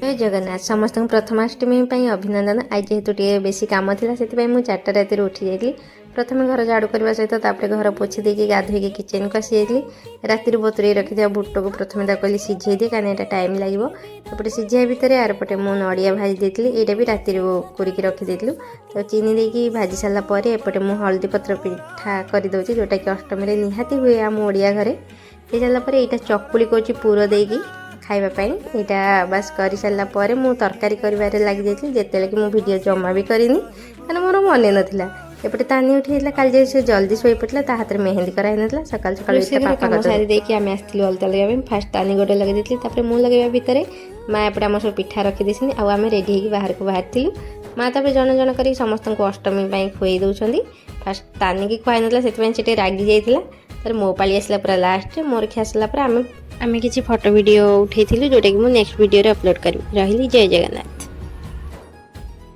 जय जगन्नाथ समस्त प्रथमाष्टमी अभिनंदन। आज जेहेतु बेसी कम था से मुझे 4टा राति उठी जाइली। प्रथम घर झाड़ू करने सहित घर पोछि देकी गाधोई किचन को आसी जाइली। राति बतुरे रखि बुट को प्रथम कहली सीझे दिए कहीं यहाँ टाइम लगे। एपटे सीझा भितर यारपटे मुझे नड़िया भाजी देती यहाँ भी राति कोरिकी रखिदेलु। तो चीनी देकी भाजी सारापर एपटे मुझे हलदी पत्र पिठा करदे जोटा कि अष्टमी निहाती हुए आम ओडिया घरे। ये सारापर यहाँ चकुली कौच पुर देकी खावाई यहाँ बास कर सारापर मुझे तरकारी कर लगी जाती जिते कि मुझे वीडियो जमा भी करनी कारण मोर मन नाला। एपटे तानी उठी काली से जल्दी शोई पड़ा ता हाथ में मेहंदी कराई ना सकाल सकाल कम सारी देकी आम आसलु अलता लगे फास्ट तानी गोटे लगे देती मुझे लगे भितर माँ एपटे आम सब पिठा रखी आउ आम रेडी होगी बाहर को बाहर माँ तापर जन जन कर समस्त अष्टमी खुई दौरान फास्ट तानी की खुआई ना से रागी जाइला। तर मो पाली आसला पूरा लास्ट मोर खिया सारापर आम किसी फोटो वीडियो उठे जोटा कि मुझे नेक्स्ट वीडियो अपलोड करी। रही जय जगन्नाथ।